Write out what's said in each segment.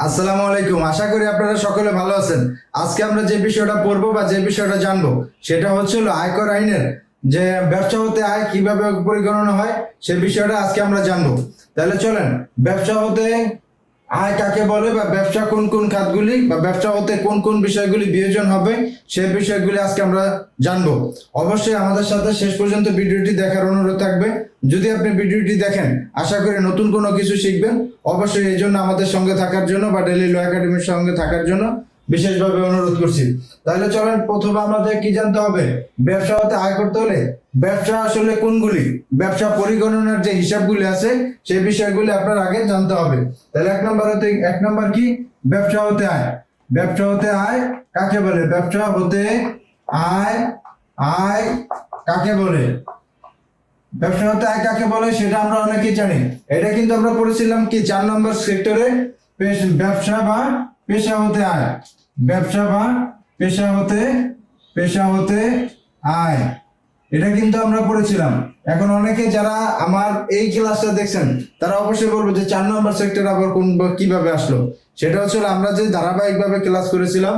আসসালামু আলাইকুম। আশা করি আপনারা সকলে ভালো আছেন। আজকে আমরা যে বিষয়টা পড়বো বা যে বিষয়টা জানবো সেটা হচ্ছিল আয়কর আইনের যে ব্যবসা হতে আয় কিভাবে পরিগণনা হয় সে বিষয়টা আজকে আমরা জানবো। তাহলে চলেন, ব্যবসা হতে আয় কাকে বলে বা ব্যবসা কোন কোন খাতগুলি বা ব্যবসা হতে কোন কোন বিষয়গুলি বিয়োজন হবে সেই বিষয়গুলি আজকে আমরা জানবো। অবশ্যই আমাদের সাথে শেষ পর্যন্ত ভিডিওটি দেখার অনুরোধ থাকবে। যদি আপনি ভিডিওটি দেখেন আশা করি নতুন কোনো কিছু শিখবেন। অবশ্যই এই জন্য আমাদের সঙ্গে থাকার জন্য বা ডেইলি ল একাডেমির সঙ্গে থাকার জন্য বিশেষভাবে অনুরোধ করছি। তাহলে চলেন, প্রথমে আমাদের কি জানতে হবে? ব্যবসা হতে আয় করতে হলে ব্যবসা আসলে কোনগুলি, ব্যবসা পরিগণনার যে হিসাবগুলি আছে সেই বিষয়গুলি আপনার আগে জানতে হবে। তাহলে এক নম্বর কি? ব্যবসা হতে আয়। ব্যবসা হতে আয় কাকে বলে? ব্যবসা হতে আয়, আয় কাকে বলে? ব্যবসা হতে আয় কাকে বলে সেটা আমরা অনেকেই জানি। এটা কিন্তু আমরা পড়েছিলাম কি 4 নম্বর সেক্টরে, ব্যবসা বা পেশা হতে আয়। ব্যবসা বা পেশা হতে আয়, এটা কিন্তু আমরা পড়েছিলাম। এখন অনেকে যারা আমার এই ক্লাসটা দেখছেন তারা অবশ্যই বলবে যে 4 নম্বর সেক্টর আবার কোন কিভাবে আসলো। সেটা হচ্ছে আমরা যে ধারাবাহিকভাবে ক্লাস করেছিলাম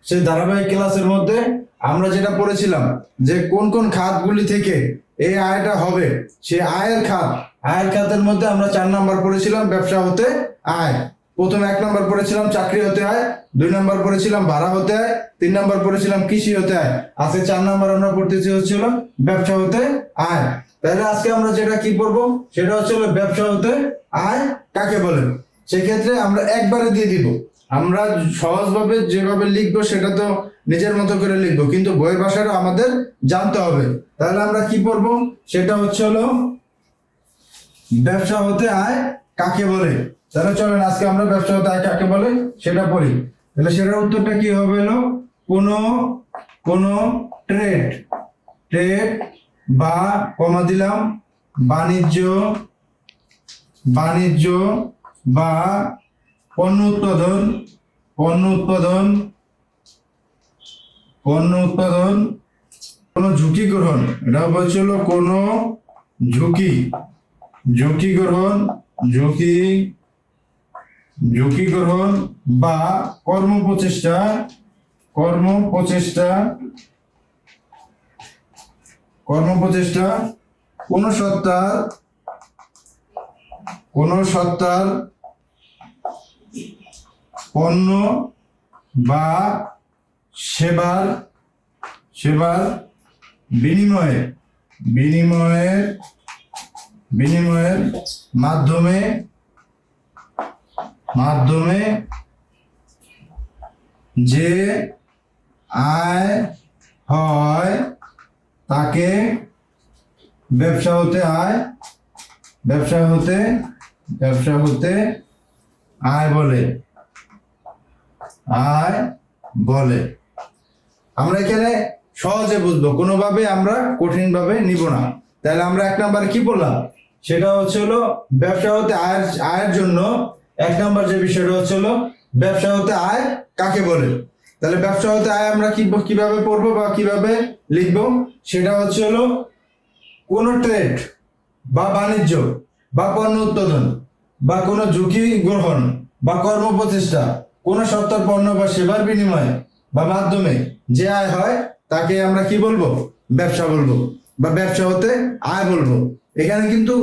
সেই ধারাবাহিক ক্লাসের মধ্যে আমরা যেটা পড়েছিলাম যে কোন কোন খাতগুলি থেকে এই আয়টা হবে, সেই আয়ের খাতের মধ্যে আমরা 4 নম্বর পড়েছিলাম ব্যবসা হতে আয়। প্রথমে 1 নম্বর পড়েছিলাম চাকরি হতে আয়, 2 নম্বর পড়েছিলাম ভাড়া হতে আয়, 3 নম্বর পড়েছিলাম কৃষি হতে আয়। আজকে 4 নম্বর আমরা পড়তেছি হচ্ছিল ব্যবসা হতে আয়। তাহলে আজকে আমরা যেটা কি পড়বো সেটা হচ্ছে ব্যবসা হতে আয় কাকে বলে। সেক্ষেত্রে আমরা একবারে দিয়ে দিব। আমরা সহজভাবে যেভাবে লিখবো সেটা তো নিজের মতো করে লিখবো, কিন্তু বইয়ের ভাষাটা আমাদের জানতে হবে। তাহলে আমরা কি পড়বো সেটা হচ্ছে ব্যবসা হতে আয় কাকে বলে। তাহলে চলেন আজকে আমরা ব্যবসা হতে আয় কাকে বলে সেটা পড়ি। তাহলে সেটার উত্তরটা কি হবে? কোন ট্রেড বা কমা দিলাম বাণিজ্য বা পণ্য উৎপাদন কোন ঝুঁকি গ্রহণ। এটা বলছিল কোন ঝুঁকি গ্রহণ বা কর্মপ্রচেষ্টা কোন সত্তার পণ্য বা সেবার বিনিময়ের মাধ্যমে যে আয় হয় তাকে ব্যবসা হতে আয় বলে। আমরা এখানে সহজে বুঝবো, কোনোভাবে আমরা কঠিন ভাবে নিব না। তাহলে আমরা 1 নম্বরে কি বললাম সেটা হচ্ছে ব্যবসা হতে আয়ের জন্য 1 নম্বর যে বিষয়টা হচ্ছে ব্যবসা হতে আয় কাকে বলে। তাহলে ব্যবসা হতে আয় আমরা কিভাবে পড়বো বা কিভাবে লিখবো সেটা হচ্ছে কোন ট্রেড বা বাণিজ্য বা পণ্য উৎপাদন বা কোন ঝুঁকি গ্রহণ বা কর্মপ্রচেষ্টা কোন সত্তর পণ্য বা সেবার বিনিময়ে বা মাধ্যমে যে আয় হয় তাকে আমরা কি বলবো? ব্যবসা বলবো বা ব্যবসা হতে আয় বলবো। এখানে কিন্তু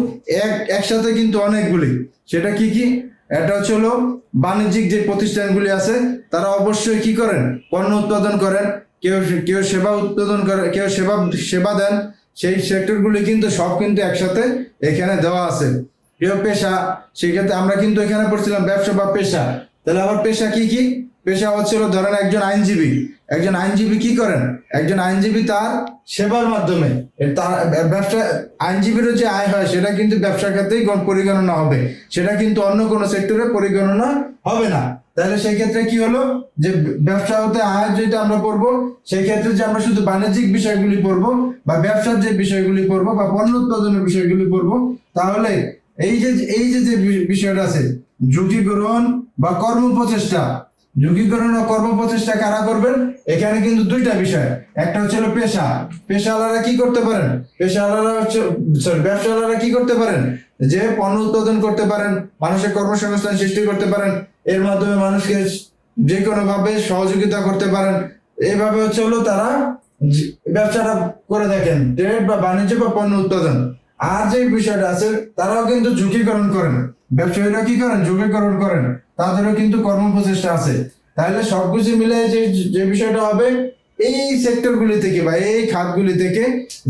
একসাথে কিন্তু অনেকগুলি। সেটা কি কি? এটা হচ্ছে বাণিজ্যিক যে প্রতিষ্ঠানগুলি আছে তারা অবশ্যই কি করেন? পণ্য উৎপাদন করেন। কেউ সেবা উৎপাদন করে, কেউ সেবা দেন। সেই সেক্টরগুলি কিন্তু সব কিন্তু একসাথে এখানে দেওয়া আছে। কেউ পেশা, সেক্ষেত্রে আমরা কিন্তু এখানে পড়ছিলাম ব্যবসা বা পেশা। তাহলে আবার পেশা কি কি? পেশা হচ্ছিল ধরেন একজন আইনজীবী কি করেন? একজন আইনজীবী তার সেবার মাধ্যমে তার ব্যবসা, আইনজীবীরও যে আয় হয় সেটা কিন্তু ব্যবসার ক্ষেত্রেই পরিগণনা হবে, সেটা কিন্তু অন্য কোনো সেক্টরে পরিগণনা হবে না। তাহলে সেই ক্ষেত্রে কি হলো যে ব্যবসা হতে আয় যেটা আমরা পড়বো সেই ক্ষেত্রে যে আমরা শুধু বাণিজ্যিক বিষয়গুলি পড়বো বা ব্যবসার যে বিষয়গুলি পড়বো বা পণ্য উৎপাদনের বিষয়গুলি পড়বো, তাহলে এই যে বিষয়টা আছে ঝুঁকি গ্রহণ বা কর্মপ্রচেষ্টা, ঝুঁকি গ্রহণ ও কর্মপ্রচেষ্টা কারা করবেন? এখানে কিন্তু দুইটা বিষয়। একটা হচ্ছে পেশাওয়ালারা কি করতে পারেন? ব্যবসাওয়ালারা কি করতে পারেন? যে পণ্য উৎপাদন করতে পারেন, মানুষের কর্মসংস্থান সৃষ্টি করতে পারেন, এর মাধ্যমে মানুষকে যে কোনো ভাবে সহযোগিতা করতে পারেন। এইভাবে হচ্ছে হলো তারা ব্যবসাটা করে দেখেন, ট্রেড বা বাণিজ্য বা পণ্য উৎপাদন। আর যে বিষয়টা আছে তারাও কিন্তু ঝুঁকিকরণ করেন, ব্যবসায়ীরা কি করেন, ঝুঁকিকরণ করেন, তাদেরও কিন্তু কর্ম প্রচেষ্টা আছে। তাহলে সবকিছু মিলে যে যে বিষয়টা হবে, এই সেক্টরগুলি থেকে বা এই খাতগুলি থেকে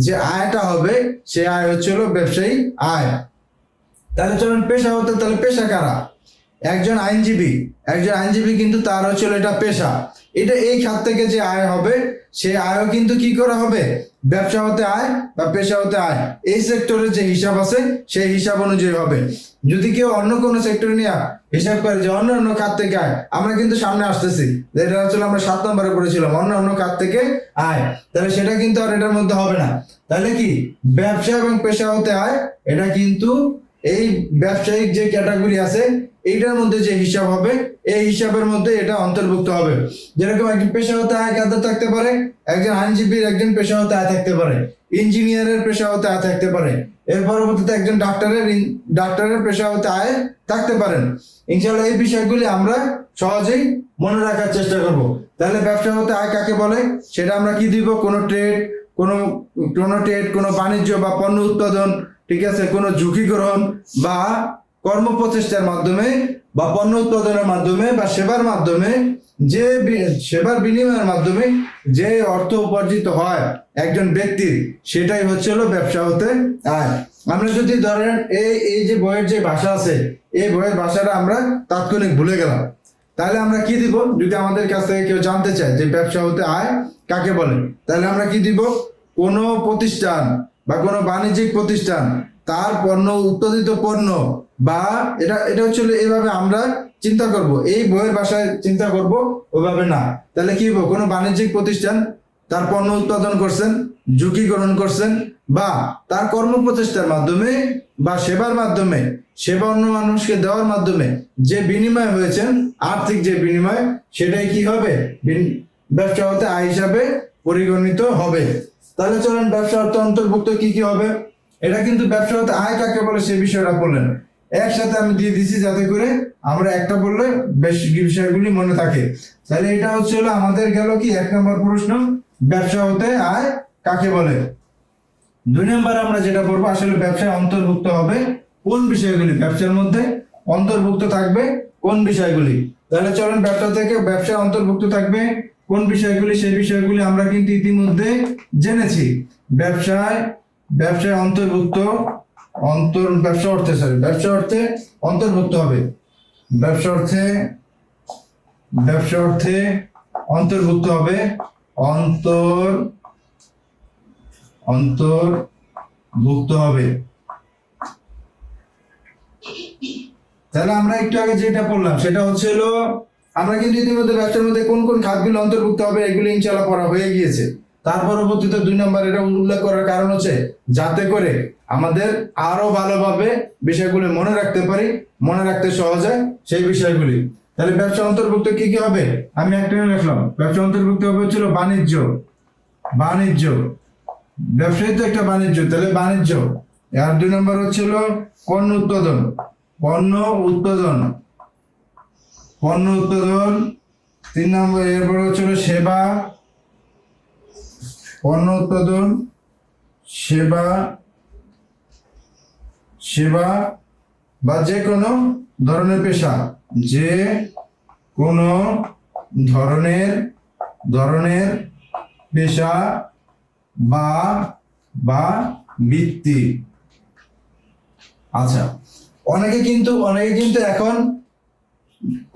যে আয়টা হবে, সে আয় হচ্ছে হলো ব্যবসায়ী আয়। তাহলে চলুন পেশা হতে, তাহলে পেশা কারা? একজন আইনজীবী, একজন আইনজীবী কিন্তু তার হচ্ছে এটা পেশা। এটা এই খাত থেকে যে আয় হবে, সেই আয়ও কিন্তু কি করা হবে, ব্যবসা হতে আয় বা পেশা হতে আয়। এই সেক্টরের যে হিসাব আছে সেই হিসাব অনুযায়ী হবে। যদি কেউ অন্য কোনো সেক্টর নিয়ে হিসাব করে যে অন্য অন্য খাত থেকে আয়, আমরা কিন্তু সামনে আসতেছি, যেটা হচ্ছে আমরা 7 নম্বরে পড়েছিলাম অন্য অন্য খাত থেকে আয়, তাহলে সেটা কিন্তু আর এটার মধ্যে হবে না। তাহলে কি ব্যবসা এবং পেশা হতে আয়, এটা কিন্তু এই ব্যবসায়িক যে ক্যাটাগরি আছে এইটার মধ্যে যে হিসাব হবে, এই হিসাবের মধ্যে এটা অন্তর্ভুক্ত হবে। যেরকম একজন পেশা হতে আয় কাদের থাকতে পারে, একজন আইনজীবীর একজন পেশা হতে আয় থাকতে পারে, ইঞ্জিনিয়ারের পেশা হতে আয় থাকতে পারে, এর পরবর্তীতে একজন ডাক্তারের পেশা হতে আয় থাকতে পারেন। ইনশাআল্লাহ এই বিষয়গুলি আমরা সহজেই মনে রাখার চেষ্টা করব। তাহলে ব্যবসা হতে আয় কাকে বলে সেটা আমরা কি দিব, কোনো ট্রেড, কোনো বাণিজ্য বা পণ্য উৎপাদন, ঠিক আছে, কোনো ঝুঁকি গ্রহণ বা কর্ম প্রচেষ্টার মাধ্যমে বা পণ্য উৎপাদনের মাধ্যমে বা সেবার মাধ্যমে, যে সেবার বিনিময়ের মাধ্যমে যে অর্থ উপার্জিত হয় একজন ব্যক্তির, সেটাই হচ্ছে হলো ব্যবসা হতে আয়। আমরা যদি ধরেন এই যে বইয়ের যে ভাষা আছে, এই বইয়ের ভাষাটা আমরা তাৎক্ষণিক ভুলে গেলাম, তাহলে আমরা কি দিব? যদি আমাদের কাছ থেকে কেউ জানতে চায় যে ব্যবসা হতে আয় কাকে বলে, তাহলে আমরা কি দিব? কোনো প্রতিষ্ঠান বা কোনো বাণিজ্যিক প্রতিষ্ঠান তার পণ্য, উৎপাদিত পণ্য বা এটা হচ্ছে এইভাবে আমরা চিন্তা করব, এই বইয়ের ভাষায় চিন্তা করব, ওইভাবে না। তাহলে কি হবো? কোনো বাণিজ্যিক প্রতিষ্ঠান তার পণ্য উৎপাদন করছেন, ঝুঁকি গ্রহণ করছেন, বা তার কর্ম প্রচেষ্টার মাধ্যমে বা সেবার মাধ্যমে, সেবা অন্য মানুষকে দেওয়ার মাধ্যমে যে বিনিময় হয়েছেন, আর্থিক যে বিনিময়, সেটাই কি হবে? ব্যবসা হতে আয় হিসাবে পরিগণিত হবে। তাহলে চলেন ব্যবসা অর্থ অন্তর্ভুক্ত কি কি হবে। এটা কিন্তু ব্যবসা হতে আয় কাকে বলে সে বিষয়টা বললেন, একসাথে আমি দিয়ে দিছি যাতে করে আমরা একটা বললে বেশ বিষয়গুলি মনে থাকে। তাহলে এটা হচ্ছে হলো আমাদের গেল কি 1 নম্বর প্রশ্ন, ব্যবসা হতে আয় কাকে বলে। 2 নম্বর আমরা যেটা করবো, আসলে ব্যবসায় অন্তর্ভুক্ত হবে কোন বিষয়গুলি, ব্যবসার মধ্যে অন্তর্ভুক্ত থাকবে কোন বিষয়গুলি। তাহলে চলেন ব্যবসায় অন্তর্ভুক্ত থাকবে কোন বিষয়গুলি, সেই বিষয়গুলি আমরা কিন্তু ইতিমধ্যে জেনেছি। ব্যবসায় অন্তর্ভুক্ত, ব্যবসা অর্থে অন্তর্ভুক্ত হবে, ব্যবসা অর্থে অন্তর্ভুক্ত হবে, অন্তর্ভুক্ত হবে। তাহলে আমরা একটু আগে যেটা বললাম সেটা হচ্ছে হলো, আমরা কিন্তু ইতিমধ্যে ব্যবসার মধ্যে কোন কোন খাতগুলো অন্তর্ভুক্ত হবে এগুলো ইনশাআল্লাহ পড়া হয়ে গিয়েছে। তার পরবর্তীতে 2 নম্বর এটা উল্লেখ করার কারণ হচ্ছে যাতে করে আমাদের আরো ভালোভাবে বিষয়গুলি মনে রাখতে পারি, মনে রাখতে সহজ হয় সেই বিষয়গুলি। তাহলে ব্যবসা অন্তর্ভুক্ত কি কি হবে, আমি একটা লিখলাম। ব্যবসা অন্তর্ভুক্ত হবে হচ্ছিল বাণিজ্য, ব্যবসায়ী তো একটা বাণিজ্য, তাহলে বাণিজ্য। আর 2 নম্বর হচ্ছিল পণ্য উৎপাদন, 3 নম্বর এরপর হচ্ছিল সেবা, পণ্য উৎপাদন, সেবা বা যে কোনো ধরনের পেশা, যে কোনো ধরনের পেশা বা বৃত্তি। আচ্ছা, অনেকে কিন্তু এখন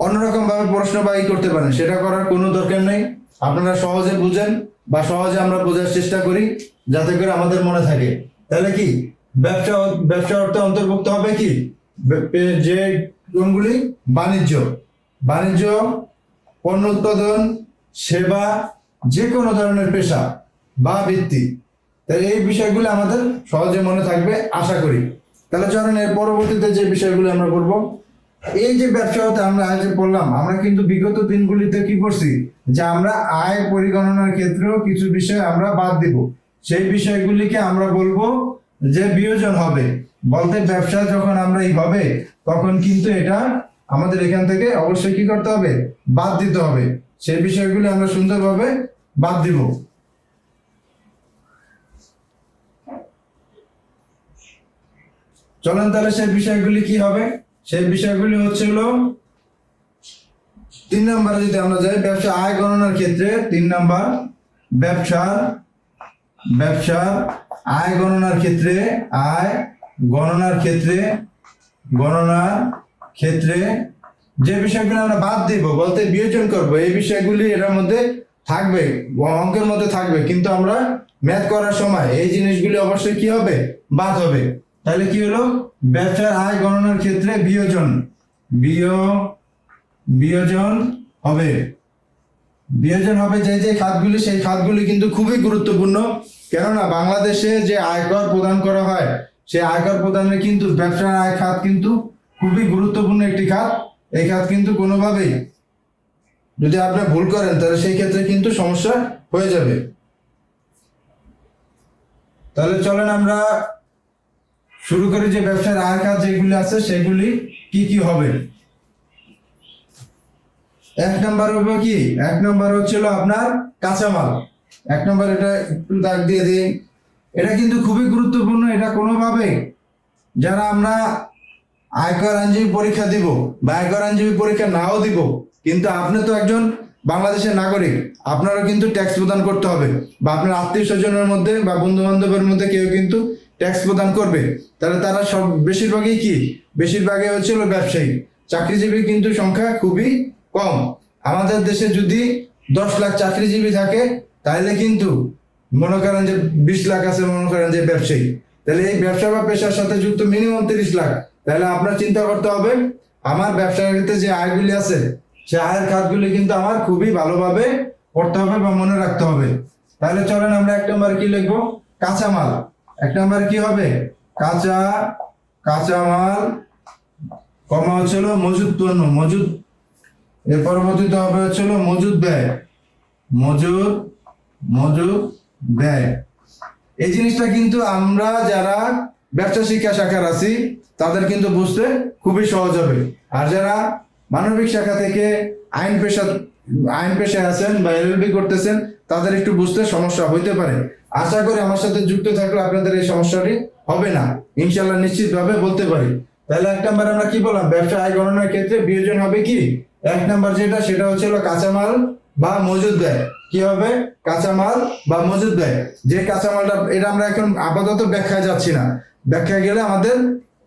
অন্যরকম ভাবে প্রশ্ন করতে পারেন, সেটা করার কোনো দরকার নেই। আপনারা সহজে বুঝেন বা সহজে আমরা বোঝার চেষ্টা করি যাতে করে আমাদের মনে থাকে। তাহলে কি ব্যবসা অর্থে অন্তর্ভুক্ত হবে কি যে কোনগুলি, বাণিজ্য, পণ্য উৎপাদন, সেবা, যে কোনো ধরনের পেশা বা বৃত্তি। তাই এই বিষয়গুলো আমাদের সহজে মনে থাকবে আশা করি। তাহলে চলেন এর পরবর্তীতে যে বিষয়গুলো আমরা করবো, এই যে ব্যবসা হতে আমরা আজ পড়লাম, আমরা কিন্তু বিগত দিনগুলিতে কি করছি যে আমরা আয় পরিগণনার ক্ষেত্রেও কিছু বিষয় আমরা বাদ দিব, সেই বিষয়গুলিকে আমরা বলবো যে বিয়োজন হবে। বলতে ব্যবসা যখন আমরা এই হবে তখন কিন্তু এটা আমাদের এখান থেকে অবশ্যই কি করতে হবে, বাদ দিতে হবে। সেই বিষয়গুলি আমরা সুন্দরভাবে বাদ দিব। চলেন তাহলে সেই বিষয়গুলি কি হবে, সেই বিষয়গুলি হচ্ছে হলো 3 নম্বরে যদি আমরা যাই, ব্যবসা আয় গণনার ক্ষেত্রে 3 নম্বর, ব্যবসার আয় গণনার ক্ষেত্রে, গণনার ক্ষেত্রে যে বিষয়গুলো আমরা বাদ দিব বলতে বিয়োজন করব, এই বিষয়গুলি এর মধ্যে থাকবে, অঙ্কের মধ্যে থাকবে, কিন্তু আমরা ম্যাথ করার সময় এই জিনিসগুলি অবশ্যই কি হবে, বাদ হবে। তাহলে কি হলো, ব্যবসার আয় গণনার ক্ষেত্রে বিয়োজন হবে। বিয়োজন হবে যে খাতগুলি, সেই খাতগুলি কিন্তু খুবই গুরুত্বপূর্ণ। কেননা বাংলাদেশে যে আয়কর প্রদান করা হয়, সেই আয়কর প্রদানের কিন্তু ব্যবসার আয় খাত কিন্তু খুবই গুরুত্বপূর্ণ একটি খাত। এই খাত কিন্তু কোনোভাবেই যদি আপনি ভুল করেন তাহলে সেই ক্ষেত্রে কিন্তু সমস্যা হয়ে যাবে। তাহলে চলেন আমরা শুরু করি যে ব্যবসার আয় খাত যেগুলি আছে সেগুলি কি কি হবে। 1 নম্বর হবে কি, 1 নম্বর হচ্ছিল আপনার কাঁচামাল। 1 নম্বর, এটা একটু দাগ দিয়ে দিই। এটা কিন্তু খুবই গুরুত্বপূর্ণ। এটা কোনোভাবে যারা আমরা আয়কর আইনজীবী পরীক্ষা দিব বা আয়কর আইনজীবী পরীক্ষা নাও দিব, কিন্তু আপনি তো একজন বাংলাদেশের নাগরিক, আপনারও কিন্তু ট্যাক্স প্রদান করতে হবে, বা আপনার আত্মীয় স্বজনের মধ্যে বা বন্ধু বান্ধবের মধ্যে কেউ কিন্তু ট্যাক্স প্রদান করবে। তাহলে তারা সব বেশিরভাগই হচ্ছিল ব্যবসায়ী। চাকরিজীবী কিন্তু সংখ্যা খুবই কম। আমাদের দেশে যদি 10 লাখ চাকরিজীবী থাকে তাহলে কিন্তু মনে করেন যে 20 লাখ আছে মনে করেন যে ব্যবসায়ী। তাহলে এই ব্যবসা বা পেশার সাথে যুক্ত মিনিমাম 30 লাখ। তাহলে আপনার চিন্তা করতে হবে আমার ব্যবসার ক্ষেত্রে যে আয়গুলি আছে সেই আয়ের খাতগুলি কিন্তু আমার খুবই ভালোভাবে পড়তে হবে বা মনে রাখতে হবে। তাহলে চলেন আমরা 1 নম্বর কি লিখবো, কাঁচামাল। 1 নম্বর কি হবে, কাঁচামাল কমা হচ্ছিল মজুদ পণ্য, এর পরবর্তীতে হবে হচ্ছিল মজুদ ব্যয়। এই জিনিসটা কিন্তু আমরা যারা ব্যবসা শিক্ষা শাখার আছি তাদের কিন্তু বুঝতে খুবই সহজ হবে। আর যারা মানবিক শাখা থেকে আইন পেশায় আছেন বা এলএলবি করতেছেন তাদের একটু বুঝতে সমস্যা হইতে পারে। আশা করি আমার সাথে যুক্ত থাকলে আপনাদের এই সমস্যাটি হবে না, ইনশাল্লাহ নিশ্চিতভাবে বলতে পারি। তাহলে 1 নম্বর আমরা কি বললাম, ব্যবসা আয় গণনার ক্ষেত্রে বিয়োজন হবে কি, 1 নম্বর সেটা হচ্ছে কাঁচামাল বা মজুদ ব্যয়। কি হবে, কাঁচামাল বা মজুদ ব্যয়। যে কাঁচামালটা, এটা আমরা এখন আপাতত ব্যাখ্যায় যাচ্ছি না, ব্যাখ্যা গেলে আমাদের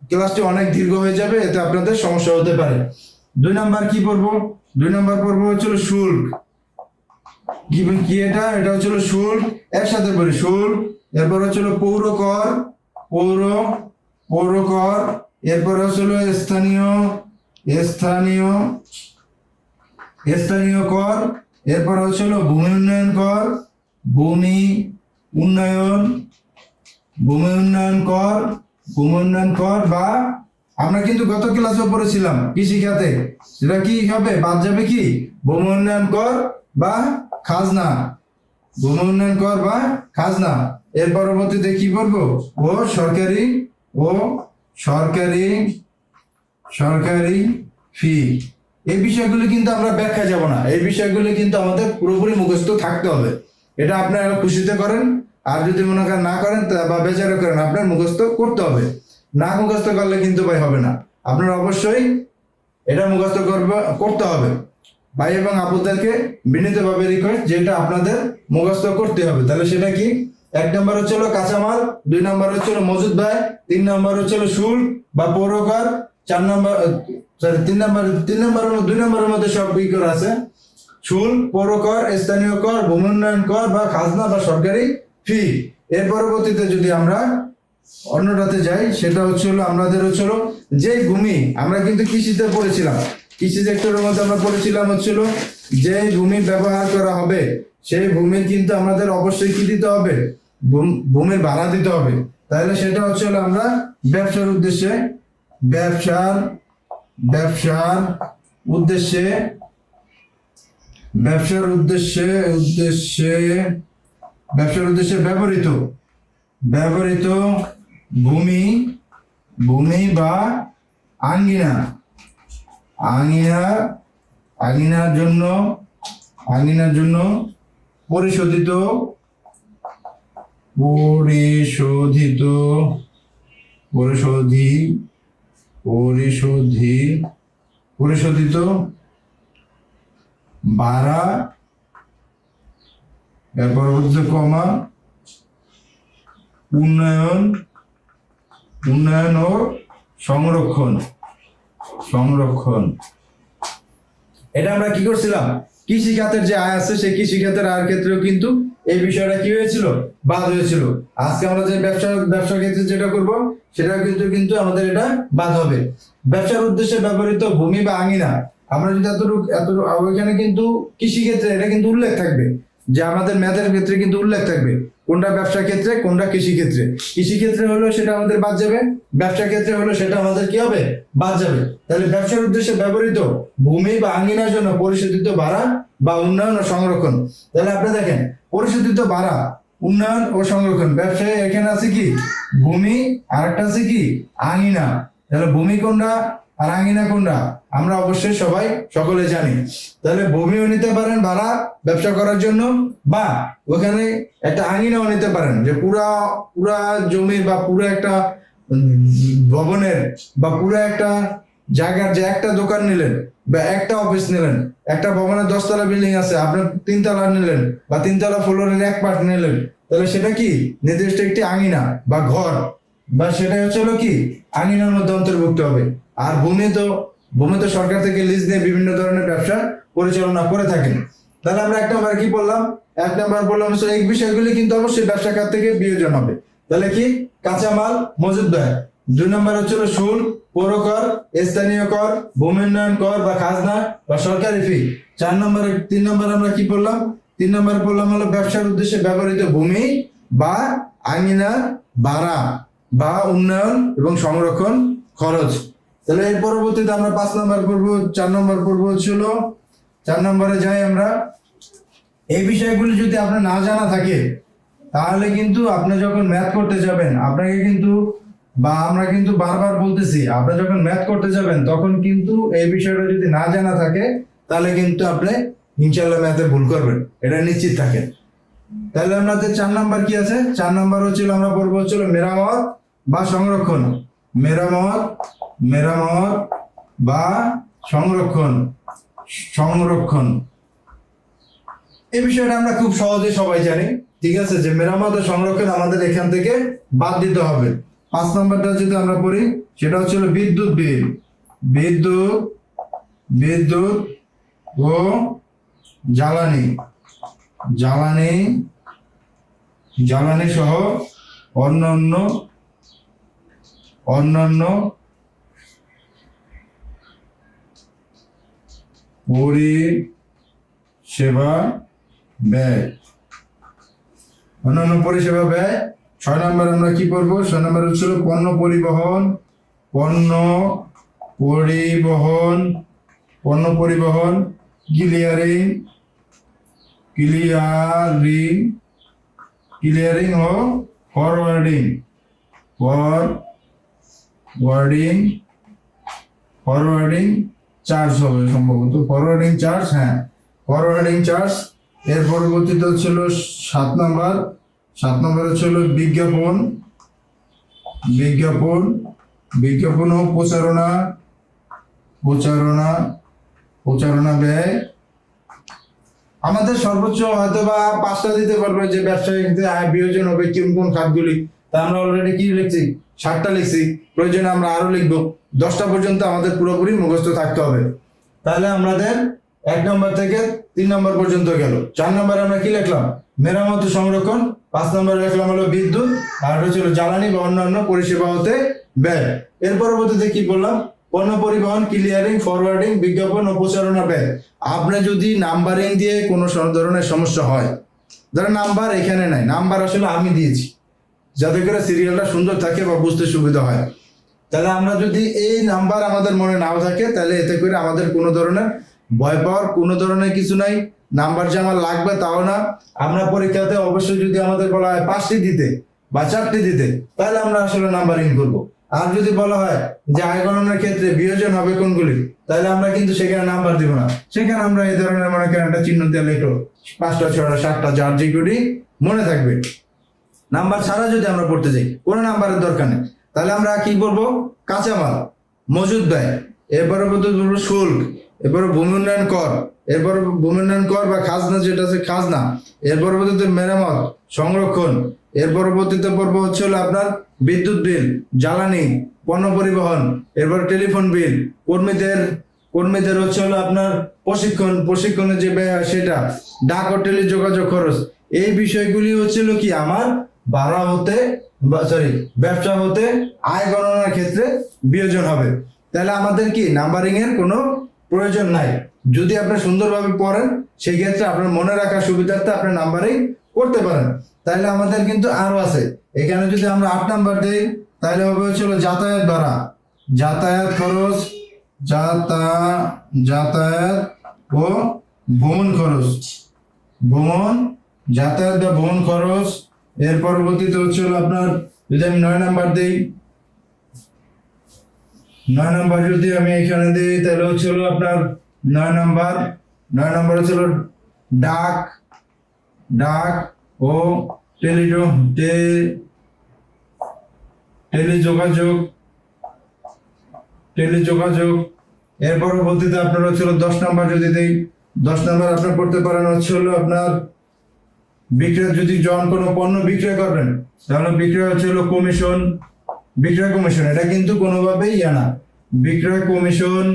ক্লাসটি অনেক দীর্ঘ হয়ে যাবে, এতে আপনাদের সমস্যা হতে পারে। 2 নম্বর কি পড়বো, 2 নম্বর পড়বো হচ্ছিল শুল্ক। কি এটা হচ্ছিল শুল্ক, একসাথে বলি শুল্ক। এরপর হচ্ছিল পৌর কর, এরপর হচ্ছিল স্থানীয় কর, এরপর হচ্ছিল ভূমি উন্নয়ন কর বা আমরা কিন্তু গত ক্লাসে পড়েছিলাম কৃষি খাতে, সেটা কি হবে, বাদ যাবে কি, ভূমি উন্নয়ন কর বা খাজনা। এর পরবর্তীতে কি করবো, সরকারি ফি। এই বিষয়গুলি কিন্তু আমরা ব্যাখ্যা যাব না, এই বিষয়গুলি কিন্তু আমাদের পুরোপুরি মুখস্থ থাকতে হবে। এটা আপনারা খুশিতে করেন, আর যদি মনে করেন না করেন বা বেচারা করেন, আপনার মুখস্থ করতে হবে। না মুখস্থ করলে কিন্তু ভাই হবে না, আপনার অবশ্যই এটা মুখস্থ করতে হবে। ভাই এবং আপুদেরকে বিনীতভাবে রিকোয়েস্ট, যেটা আপনাদের মুখস্থ করতে হবে। তাহলে সেটা কি, 1 নম্বর হচ্ছিল কাঁচামাল, 2 নম্বর হচ্ছিল মজুদ ব্যয়, 3 নম্বর হচ্ছিল শুল্ক বা পৌরকর, 2 নম্বরের মধ্যে সব কি করা আছে, শুল্ক, পৌরকর, স্থানীয় কর, ভূমি উন্নয়ন কর বা খাজনা বা সরকারি ফি। এর পরবর্তীতে যদি আমরা অন্যটাতে যাই, সেটা হচ্ছিল আমাদের হচ্ছিল যে ভূমি, আমরা কিন্তু কৃষিতে পড়েছিলাম, কৃষি সেক্টরের মধ্যে আমরা পড়েছিলাম হচ্ছিল যে ভূমি ব্যবহার করা হবে সেই ভূমির কিন্তু আমাদের অবশ্যই কি দিতে হবে, ভূমির ভাড়া দিতে হবে। তাহলে সেটা হচ্ছিল আমরা ব্যবসার উদ্দেশ্যে ব্যবহৃত ভূমি ভূমি বা আঙ্গিনা, আঙ্গিনার জন্য পরিশোধিত ভাড়া, এরপর হচ্ছে কমা, উন্নয়ন ও সংরক্ষণ। এটা আমরা কি করছিলাম, কৃষি খাতের যে আয় আছে সেই কৃষি খাতের আয়ের ক্ষেত্রেও কিন্তু এই বিষয়টা কি হয়েছিল, বাদ হয়েছিল। আজকে আমরা যে ব্যবসা ক্ষেত্রে যেটা করব সেটা কিন্তু আমাদের এটা বাদ হবে। ব্যবসার উদ্দেশ্যে ব্যবহৃত ভূমি বা আঙিনা, আমরা যদি এতটুকু ওইখানে কিন্তু কৃষি ক্ষেত্রে এটা কিন্তু উল্লেখ থাকবে, যে আমাদের ম্যাথের ক্ষেত্রে কিন্তু উল্লেখ থাকবে কোনটা ব্যবসা ক্ষেত্রে কোনটা কৃষি ক্ষেত্রে। কৃষি ক্ষেত্রে হলো সেটা আমাদের বাদ যাবে, ব্যবসা ক্ষেত্রে হলো সেটা আমাদের কি হবে, বাদ যাবে। তাহলে ব্যবসার উদ্দেশ্যে ব্যবহৃত ভূমি বা আঙ্গিনার জন্য পরিশোধিত ভাড়া বা উন্নয়ন ও সংরক্ষণ। তাহলে আপনি দেখেন, পরিশোধিত ভাড়া, উন্নয়ন ও সংরক্ষণ, ব্যবসায় এখানে আছে কি ভূমি, আর একটা আছে কি আঙ্গিনা। তাহলে ভূমি কোনটা আর আঙ্গিনা কোনটা আমরা অবশ্যই সকলে জানি। তাহলে ভূমিও নিতে পারেন ভাড়া ব্যবসা করার জন্য, বা ওখানে একটা আঙ্গিনাও নিতে পারেন, যে পুরা জমির বা পুরো একটা ভবনের বা পুরো একটা জায়গার যে একটা দোকান নিলেন বা একটা অফিস নিলেন, একটা ভবনের 10 তলা বিল্ডিং আছে, আপনার 3 তলা নিলেন বা 3 তলা ফ্লোরের এক পার্ট নিলেন, তাহলে সেটা কি নির্দিষ্ট একটি আঙ্গিনা বা ঘর, বা সেটা হচ্ছে হলো কি আঙ্গিনার মধ্যে অন্তর্ভুক্ত হবে। আর ভূমি তো সরকার থেকে লিজ নিয়ে বিভিন্ন ধরনের ব্যবসা পরিচালনা করে থাকেন। তাহলে আমরা এক নম্বর কি বললাম, বললাম এই বিষয়গুলি কিন্তু অবশ্যই ব্যবসা খাত থেকে বিয়োজন হবে। তাহলে কি কাঁচামাল মজুদ ব্যয়। 2 নম্বর হচ্ছে শুল্ক, পৌর কর, স্থানীয় কর, ভূমি উন্নয়ন কর বা খাজনা বা সরকারি ফি। 3 নম্বর আমরা কি বললাম, 3 নম্বর বললাম হলো ব্যবসার উদ্দেশ্যে ব্যবহৃত ভূমি বা আঙিনা ভাড়া বা উন্নয়ন এবং সংরক্ষণ খরচ। তাহলে এর পরবর্তীতে আমরা 5 নম্বর পড়বো, 4 নম্বর পড়বো ছিল 4 নম্বরে যাই আমরা। এই বিষয়গুলি যদি আপনার না জানা থাকে তাহলে কিন্তু আপনি যখন ম্যাথ করতে যাবেন আপনাকে কিন্তু, বা আমরা কিন্তু বারবার বলতেছি, আপনি যখন ম্যাথ করতে যাবেন তখন কিন্তু এই বিষয়টা যদি না জানা থাকে তাহলে কিন্তু আপনি ইনশাআল্লাহ ম্যাথে ভুল করবেন, এটা নিশ্চিত থাকেন। তাহলে আমাদের 4 নাম্বার কি আছে, 4 নাম্বার হচ্ছিল আমরা পড়বো হচ্ছিল মেরামত বা সংরক্ষণ। মেরামত বা সংরক্ষণ এই বিষয়টা আমরা খুব সহজে সবাই জানি, ঠিক আছে, যে মেরামত ও সংরক্ষণ আমাদের এখান থেকে বাদ দিতে হবে। 5 নম্বরটা যদি আমরা পড়ি সেটা হচ্ছে বিদ্যুৎ বিল, বিদ্যুৎ ও জ্বালানি সহ অন্যান্য পরিষেবা ব্যয়। 6 নম্বর আমরা কি করবো, 6 নম্বর হচ্ছিল পণ্য পরিবহন ক্লিয়ারিং ও ফরওয়ার্ডিং চার্জ হবে সম্ভবত, ফরওয়ার্ডিং চার্জ। এর পরবর্তীতে হচ্ছিল 7 নম্বর হচ্ছিল বিজ্ঞাপন ও প্রচারণা ব্যয়। আমাদের সর্বোচ্চ হয়তো বা 5টা দিতে পারবে যে ব্যবসায়িক আয় বিয়োজন হবে কোন খাতগুলি, তা আমরা অলরেডি কি লিখছি 7টা লিখছি, প্রয়োজনে আমরা আরো লিখবো। 10টা পর্যন্ত আমাদের পুরোপুরি মুখস্থ থাকতে হবে। তাহলে আমাদের 1 নম্বর থেকে 3 নম্বর পর্যন্ত গেল। 4 নম্বরে আমরা কি লিখলাম, মেরামত ও সংরক্ষণ। 5 নম্বরে লিখলাম হলো বিদ্যুৎ, আর হচ্ছিল জ্বালানি বা অন্যান্য পরিষেবা হতে ব্যয়। এর পরবর্তীতে কি বললাম, পণ্য পরিবহন, ক্লিয়ারিং, ফরওয়ার্ডিং, বিজ্ঞাপন ও প্রচারণা ব্যয়। আপনি যদি নাম্বারিং দিয়ে কোনো ধরনের সমস্যা হয়, ধরেন নাম্বার এখানে নাই, নাম্বার আসলে আমি দিয়েছি যাতে করে সিরিয়ালটা সুন্দর থাকে বা বুঝতে সুবিধা হয়, তাহলে আমরা যদি এই নাম্বার আমাদের মনে নাও থাকে তাহলে এতে করে আমাদের কোনো ধরনের ভয় পাওয়ার কোনো ধরনের কিছু নাই। নাম্বার যে আমার লাগবে তাও না, আমরা পরীক্ষাতে অবশ্যই যদি আমাদের বলা হয় 5টি দিতে বা 4টি দিতে তাহলে আমরা আসলে নাম্বারিং করবো। আর যদি বলা হয় যে আয় গণনার ক্ষেত্রে বিয়োজন হবে কোনগুলি, তাহলে আমরা কিন্তু সেখানে নাম্বার দিব না, সেখানে আমরা এই ধরনের মনে করেন একটা চিহ্ন দিয়ে লিখো 5টা 6টা 7টা যার যেগুলি মনে থাকবে। নাম্বার ছাড়া যদি আমরা পড়তে যাই, কোনো নাম্বারের দরকার নেই, তাহলে আমরা কি বলবো? কাঁচামাল, মজুদ ব্যয়, এরপরে বলবো শুল্ক, এরপরে ভূমি উন্নয়ন কর, এরপর ভূমি উন্নয়ন কর বা খাজনা যেটা আছে খাজনা, এর পরবর্তীতে মেরামত, সংরক্ষণ, এর পরবর্তীতে পর্ব হচ্ছে হলো আপনার বিদ্যুৎ বিল, জ্বালানি, পণ্য পরিবহন, এরপর টেলিফোন বিল, কর্মীদের হচ্ছে হলো আপনার প্রশিক্ষণের যে ব্যয় হয় সেটা, ডাক ও টেলি যোগাযোগ খরচ। এই বিষয়গুলি হচ্ছিল কি আমার ব্যবসা হতে আয় গণনার ক্ষেত্রে বিয়োজন হবে। তাহলে আমাদের কি নাম্বারিং এর কোনো প্রয়োজন নাই। যদি আপনি সুন্দরভাবে পড়েন সেই ক্ষেত্রে আপনার মনে রাখার সুবিধার্থে আপনি নাম্বারিং করতে পারেন। তাহলে আমাদের কিন্তু আরো আছে, এখানে যদি আমরা 8 নাম্বার দেই তাহলে হবে হচ্ছিল যাতায়াত ভাড়া, যাতায়াত খরচ, যাতায়াত ও ভ্রমণ খরচ, যাতায়াত বা ভ্রমণ খরচ। এর পরবর্তীতে হচ্ছিল আপনার যদি আমি 9 নাম্বার দিই, 9 নাম্বার যদি আমি এখানে দিই তাহলে হচ্ছিল আপনার 9 নাম্বার হচ্ছিল ডাক ও টেলিযোগাযোগ। এর পরবর্তীতে আপনার হচ্ছিল 10 নাম্বার যদি দেই, 10 নাম্বার আপনার করতে পারেন হচ্ছিল আপনার বিক্রয়, যদি যখন কোনো পণ্য বিক্রয় করবেন তাহলে বিক্রয় হচ্ছে হলো কমিশন, বিক্রয় কমিশন, এটা কিন্তু কোনোভাবেই না, বিক্রয় কমিশন,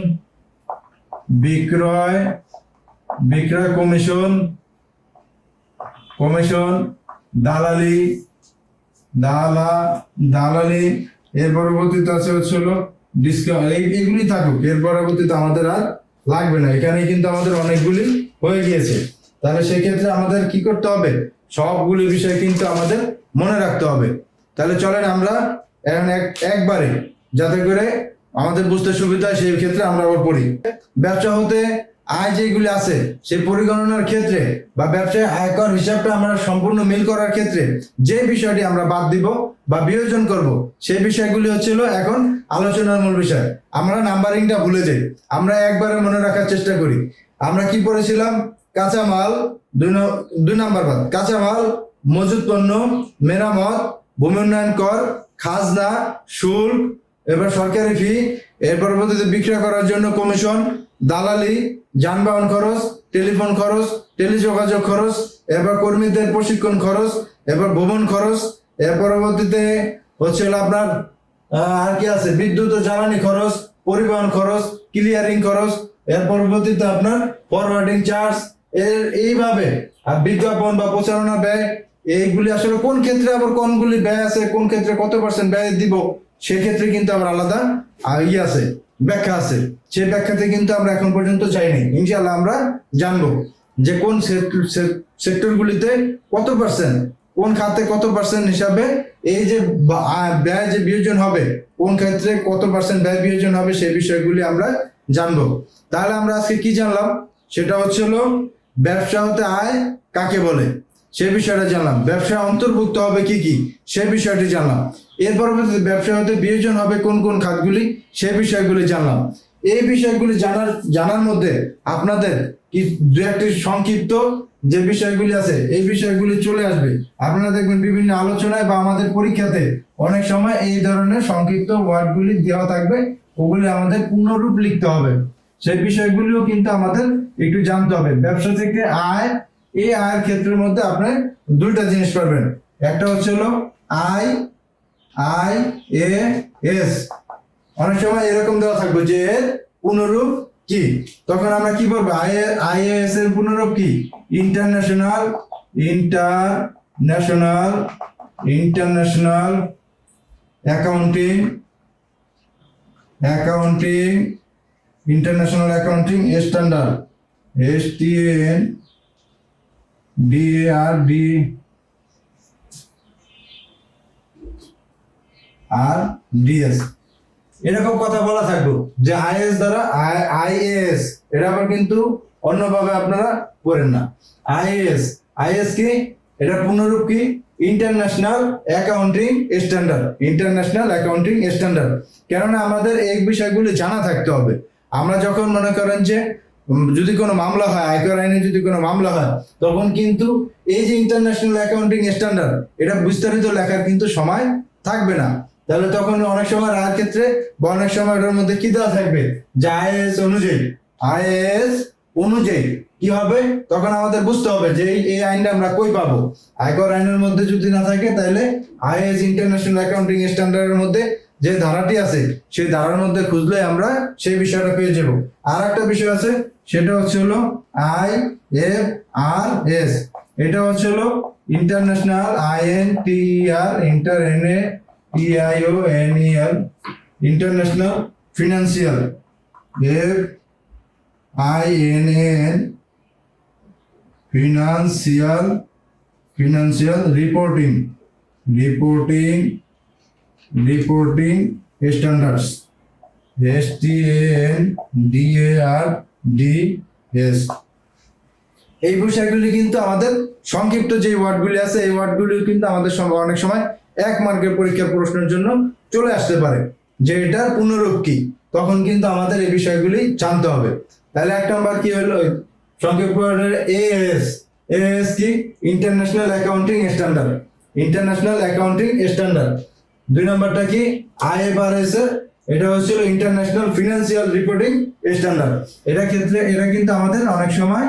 দালালি, এর পরবর্তীতে আছে হচ্ছে হলো ডিসকাউন্ট, এইগুলি থাকুক, এর পরবর্তীতে আমাদের আর লাগবে না, এখানে কিন্তু আমাদের অনেকগুলি হয়ে গিয়েছে। তাহলে সেই ক্ষেত্রে আমাদের কি করতে হবে? সবগুলি বিষয় কিন্তু আমাদের মনে রাখতে হবে। তাহলে চলেন আমরা এখন একবারে যাতে করে আমাদের বুঝতে সুবিধা হয় সেই ক্ষেত্রে আমরা আবার পড়ি। ব্যবসা হতে আয় যেগুলি আছে সেই পরিগণনার ক্ষেত্রে বা ব্যবসায় আয়কর হিসাবটা আমরা সম্পূর্ণ মিল করার ক্ষেত্রে যে বিষয়টি আমরা বাদ দিব বা বিয়োজন করব সেই বিষয়গুলি হচ্ছিল এখন আলোচনার মূল বিষয়। আমরা নাম্বারিংটা ভুলে যাই, আমরা একবারে মনে রাখার চেষ্টা করি। আমরা কি পড়েছিলাম? কাঁচামাল, 2 নাম্বার বাদ, কাঁচামাল, মজুদ পণ্য, মেরামত, ভূমি উন্নয়ন কর, খাজনা, শুল্ক, এবার সরকারি ফি, এর পরবর্তীতে বিক্রয় করার জন্য কমিশন, দালালি, যানবাহন খরচ, টেলিফোন খরচ, টেলিযোগাযোগ খরচ, এবার কর্মীদের প্রশিক্ষণ খরচ, এবার ভ্রমণ খরচ, এর পরবর্তীতে হচ্ছে আপনার আর কি আছে, বিদ্যুৎ ও জ্বালানি খরচ, পরিবহন খরচ, ক্লিয়ারিং খরচ, এর পরবর্তীতে আপনার ফরওয়ার্ডিং চার্জ, এইভাবে আর বিজ্ঞাপন বা প্রচারণা ব্যয়, এইগুলি আসলে কোন ক্ষেত্রে আবার কোনগুলি ব্যয় আছে, কোন ক্ষেত্রে কত % ব্যয় দিব সেক্ষেত্রে কিন্তু আবার আলাদা আছে, ব্যাখ্যা আছে। সেই ব্যাখ্যাতে কিন্তু আমরা এখন পর্যন্ত যাইনি। ইনশাআল্লাহ আমরা জানবো যে কোন সেক্টরগুলিতে কত %, কোন খাতে কত % হিসাবে এই যে ব্যয় যে বিয়োজন হবে, কোন ক্ষেত্রে কত % ব্যয় বিয়োজন হবে সেই বিষয়গুলি আমরা জানবো। তাহলে আমরা আজকে কি জানলাম? সেটা হচ্ছে হলো ব্যবসা হতে আয় কাকে বলে সে বিষয়টা জানলাম, ব্যবসা অন্তর্ভুক্ত হবে কি কি সে বিষয়টি জানলাম, এর পরবর্তীতে ব্যবসা হতে বিয়োজন হবে কোন কোন খাতগুলি সে বিষয়গুলি জানলাম। এই বিষয়গুলি জানার মধ্যে আপনাদের কি 2-1টি সংক্ষিপ্ত যে বিষয়গুলি আছে এই বিষয়গুলি চলে আসবে। আপনারা দেখবেন বিভিন্ন আলোচনায় বা আমাদের পরীক্ষাতে অনেক সময় এই ধরনের সংক্ষিপ্ত ওয়ার্ডগুলি দেওয়া থাকবে, ওগুলি আমাদের পূর্ণরূপ লিখতে হবে। সেই বিষয়গুলিও কিন্তু আমাদের একটু জানতে হবে। ব্যবসা থেকে আয়, এই আয়ের ক্ষেত্রের মধ্যে আপনি 2টা জিনিস পাবেন, একটা হচ্ছে হলো IAS। অনেক সময় এরকম দেওয়া থাকবে যে এর পূর্ণরূপ কি, তখন আমরা কি বলবো? IAS এর পূর্ণরূপ কি? International accounting international accounting standard, STANDARDS। এরকম কথা বলা থাকবে যে IAS, এটা আবার কিন্তু অন্যভাবে আপনারা করেন না। IAS কি? এটা পূর্ণরূপ কি? International accounting standard. International accounting standard. কেননা আমাদের এই বিষয়গুলি জানা থাকতে হবে। আমরা যখন মনে করেন যে যদি কোনো মামলা হয়, আয়কর আইনে যদি কোনো মামলা হয়, তখন কিন্তু এই যে ইন্টারন্যাশনাল অ্যাকাউন্টিং স্ট্যান্ডার্ড, এটা বিস্তারিত লেখার কিন্তু সময় থাকবে না। তাহলে তখন অনেক সময় রায়ের ক্ষেত্রে বা অনেক সময় ওটার মধ্যে কি দেওয়া থাকবে, যে আইএএস অনুযায়ী, আইএএস অনুযায়ী কি হবে, তখন আমাদের বুঝতে হবে যে এই আইনটা আমরা কই পাবো। আয়কর আইনের মধ্যে যদি না থাকে, তাহলে আইএএস ইন্টারন্যাশনাল অ্যাকাউন্টিং স্ট্যান্ডার্ডের মধ্যে যে ধারাটি আছে সেই ধারার মধ্যে খুঁজলে আমরা সেই বিষয়টা পেয়ে যাব। আর একটা বিষয় আছে, সেটা হচ্ছে হলো IFRS। এটা হচ্ছে হলো international INTR international financial financial reporting standards, STANDARDS। এই বিষয়গুলি কিন্তু আমাদের সংক্ষিপ্ত যে ওয়ার্ডগুলি আছে, এই ওয়ার্ডগুলি কিন্তু আমাদের অনেক সময় 1 মার্কের পরীক্ষার প্রশ্নের জন্য চলে আসতে পারে, যে এটার পুনরূপ কি। তখন কিন্তু আমাদের এই বিষয়গুলি জানতে হবে। তাহলে 1 নম্বর কি হলো, সংক্ষিপ্ত AAS কি? International accounting standard. 2 নম্বরটা কি? IFRS, এটা হচ্ছিল ইন্টারন্যাশনাল ফিনান্সিয়াল রিপোর্টিং স্ট্যান্ডার্ড। এটা কিন্তু আমাদের অনেক সময়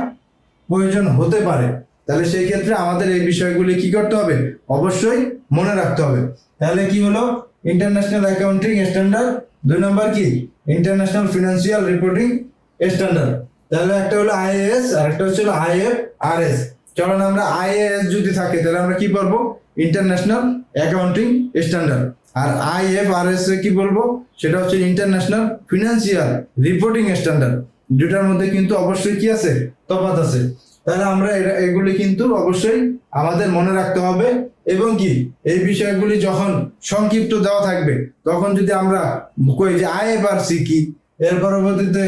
প্রয়োজন হতে পারে। তাহলে সেই ক্ষেত্রে আমাদের এই বিষয়গুলি কি করতে হবে, অবশ্যই মনে রাখতে হবে। তাহলে কি হলো, ইন্টারন্যাশনাল অ্যাকাউন্টিং স্ট্যান্ডার্ড, 2 নম্বর কি? International financial reporting standard. তাহলে একটা হলো IAS আর একটা হচ্ছে IFRS। চলো না, আমরা IAS যদি থাকে তাহলে আমরা কি বলবো, ইন্টারন্যাশনাল অ্যাকাউন্টিং স্ট্যান্ডার্ড। আর IFRS কি বলবো, সেটা হচ্ছে ইন্টারন্যাশনাল ফিনান্সিয়াল রিপোর্টিং স্ট্যান্ডার্ড। দুটার মধ্যে কিন্তু অবশ্যই কি আছে, তফাৎ আছে। তাহলে আমরা এগুলি কিন্তু অবশ্যই আমাদের মনে রাখতে হবে। এবং কি, এই বিষয়গুলি যখন সংক্ষিপ্ত দেওয়া থাকবে, তখন যদি আমরা কই যে IFRC কি, এর পরবর্তীতে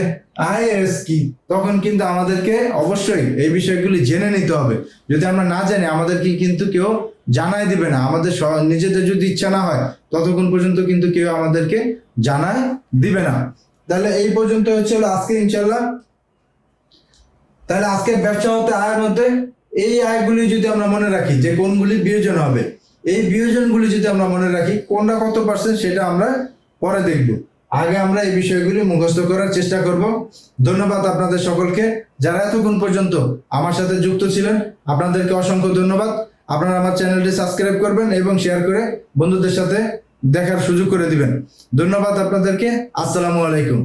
IAS কি, তখন কিন্তু আমাদেরকে অবশ্যই এই বিষয়গুলি জেনে নিতে হবে। যদি আমরা না জানি, আমাদেরকে কিন্তু কেউ জানাই দিবে না। আমাদের নিজেদের যদি ইচ্ছা না হয়, ততক্ষণ পর্যন্ত কিন্তু কেউ আমাদেরকে জানাই দিবে না। তাহলে এই পর্যন্ত হচ্ছে আজকে ইনশাল্লাহ। তাহলে আজকে ব্যবসা হতে আয়ের মধ্যে এই আয়গুলি যদি আমরা মনে রাখি যে কোনগুলি বিয়োজন হবে, এই বিয়োজনগুলি যদি আমরা মনে রাখি, কোনটা কত পার্সেন্ট সেটা আমরা পরে দেখব। আগে আমরা এই বিষয়গুলি মুখস্থ করার চেষ্টা করব। ধন্যবাদ আপনাদের সকলকে, যারা এতক্ষণ পর্যন্ত আমার সাথে যুক্ত ছিলেন, আপনাদেরকে অসংখ্য ধন্যবাদ। আপনারা আমার চ্যানেলটি সাবস্ক্রাইব করবেন এবং শেয়ার করে বন্ধুদের সাথে দেখার সুযোগ করে দিবেন। ধন্যবাদ আপনাদেরকে। আসসালামু আলাইকুম।